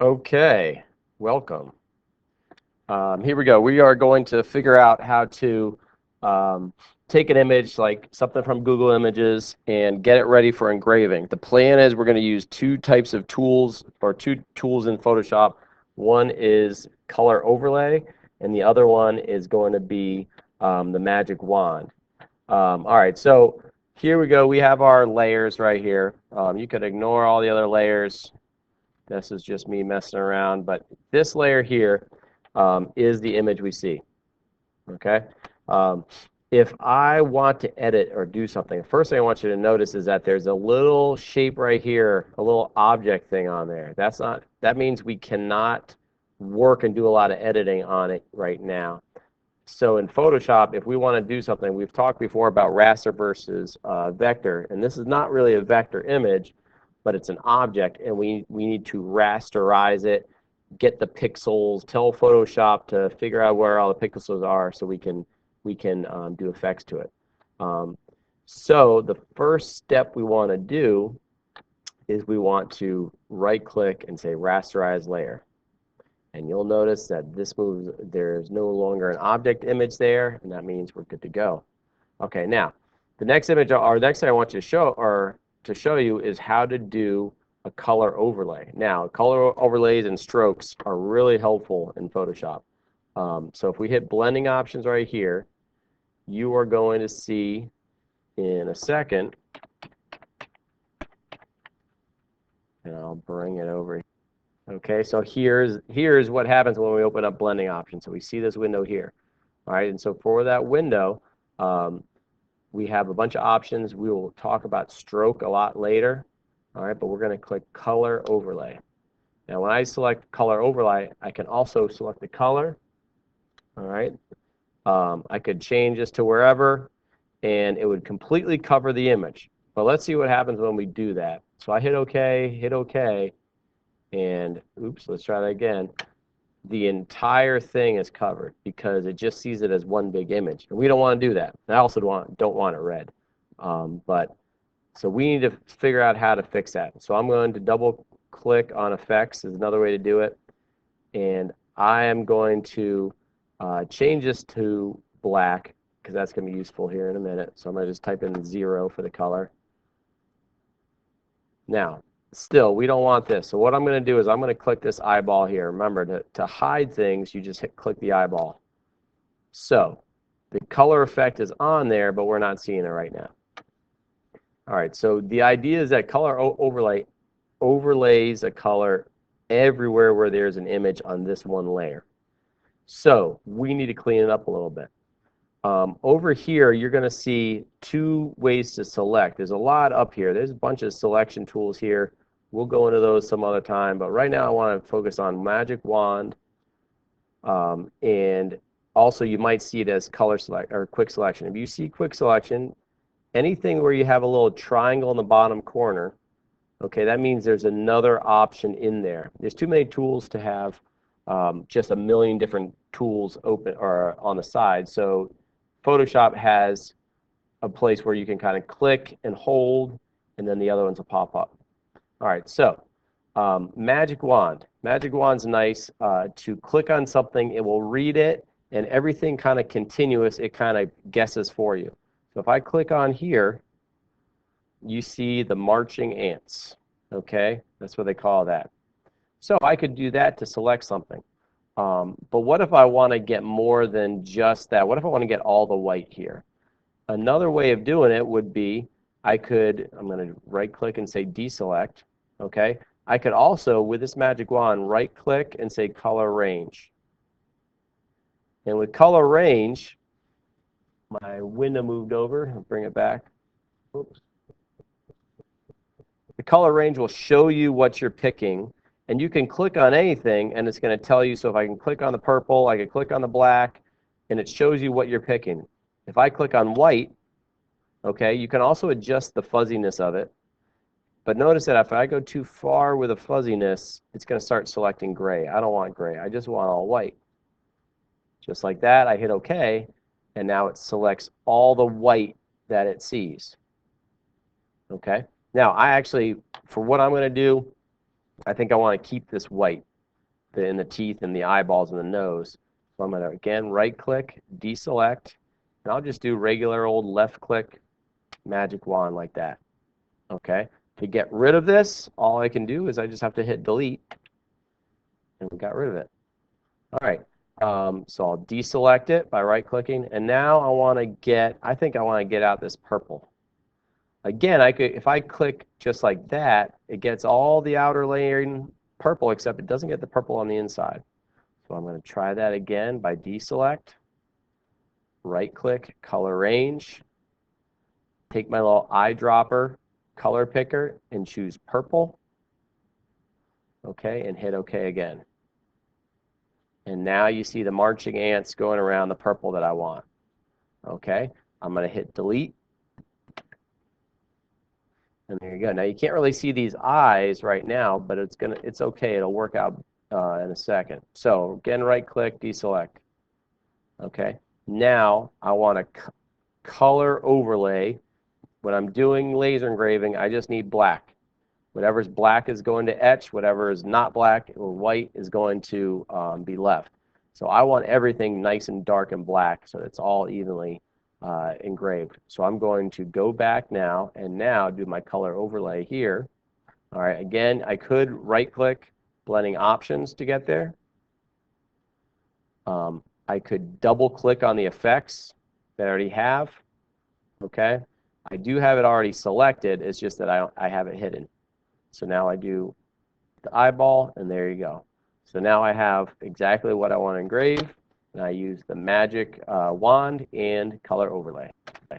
Okay, welcome. Here we go. We are going to figure out how to um, take an image like something from Google Images and get it ready for engraving. The plan is we're going to use two types of tools or two tools in Photoshop. One is color overlay and the other one is going to be the magic wand. All right, so here we go. We have our layers right here. You could ignore all the other layers. This is just me messing around, but this layer here is the image we see, okay? Um, if I want to edit or do something, the first thing I want you to notice is that there's a little shape right here, a little object thing on there. That means we cannot work and do a lot of editing on it right now. So in Photoshop, if we want to do something, we've talked before about raster versus vector, and this is not really a vector image, but it's an object, and we need to rasterize it, get the pixels, tell Photoshop to figure out where all the pixels are so we can do effects to it. Um, so the first step we want to do is we want to right-click and say rasterize layer. And you'll notice that this moves, there's no longer an object image there, and that means we're good to go. Okay, now, the next image, or next thing I want you to show you is how to do a color overlay. Now, color overlays and strokes are really helpful in Photoshop. So if we hit blending options right here, you are going to see in a second, and I'll bring it over. Okay, so here's what happens when we open up blending options. So we see this window here. All right, and so for that window, we have a bunch of options. We will talk about stroke a lot later. All right, but we're going to click color overlay. Now when I select color overlay, I can also select the color. All right, I could change this to wherever, and it would completely cover the image. But let's see what happens when we do that. So I hit OK, and oops, let's try that again. The entire thing is covered because it just sees it as one big image. And we don't want to do that. I also don't want it red. So we need to figure out how to fix that. So I'm going to double click on effects is another way to do it. And I am going to change this to black because that's going to be useful here in a minute. So I'm going to just type in 0 for the color. Now, still, we don't want this. So what I'm going to do is I'm going to click this eyeball here. Remember, to hide things, you just click the eyeball. So the color effect is on there, but we're not seeing it right now. All right, so the idea is that color overlay overlays a color everywhere where there's an image on this one layer. So we need to clean it up a little bit. Over here, you're going to see two ways to select. There's a lot up here. There's a bunch of selection tools here. We'll go into those some other time, but right now I want to focus on magic wand, and also you might see it as color select or quick selection. If you see quick selection, anything where you have a little triangle in the bottom corner, okay, that means there's another option in there. There's too many tools to have just a million different tools open or on the side. So Photoshop has a place where you can kind of click and hold, and then the other ones will pop up. All right, so magic wand. Magic wand's nice to click on something, it will read it, and everything kind of continuous, it kind of guesses for you. So if I click on here, you see the marching ants, okay? That's what they call that. So I could do that to select something. But what if I want to get more than just that? What if I want to get all the white here? Another way of doing it would be I'm going to right-click and say deselect, okay? I could also, with this magic wand, right-click and say color range. And with color range, my window moved over. I'll bring it back. Oops. The color range will show you what you're picking, and you can click on anything, and it's going to tell you. So if I can click on the purple, I can click on the black, and it shows you what you're picking. If I click on white, okay, you can also adjust the fuzziness of it. But notice that if I go too far with the fuzziness, it's going to start selecting gray. I don't want gray. I just want all white. Just like that, I hit OK, and now it selects all the white that it sees. Okay? Now, I actually, for what I'm going to do, I think I want to keep this white. in the teeth and the eyeballs and the nose. So I'm going to, again, right-click, deselect, and I'll just do regular old left-click magic wand like that. Okay? To get rid of this, all I can do is I just have to hit delete, and we got rid of it. All right. So I'll deselect it by right-clicking, and now I think I want to get out this purple. Again, if I click just like that, it gets all the outer layering purple, except it doesn't get the purple on the inside. So I'm going to try that again by deselect, right-click, color range, take my little eyedropper color picker and choose purple. Okay, and hit OK again. And now you see the marching ants going around the purple that I want. Okay, I'm going to hit delete. And there you go. Now you can't really see these eyes right now, but it's okay. It'll work out in a second. So again, right-click, deselect. Okay. Now I want to color overlay. When I'm doing laser engraving, I just need black. Whatever's black is going to etch. Whatever is not black or white is going to be left. So I want everything nice and dark and black so it's all evenly engraved. So I'm going to go back now and now do my color overlay here. All right, again, I could right-click blending options to get there. I could double-click on the effects that I already have. Okay, I do have it already selected. It's just that I have it hidden. So now I do the eyeball, and there you go. So now I have exactly what I want to engrave, and I use the magic wand and color overlay.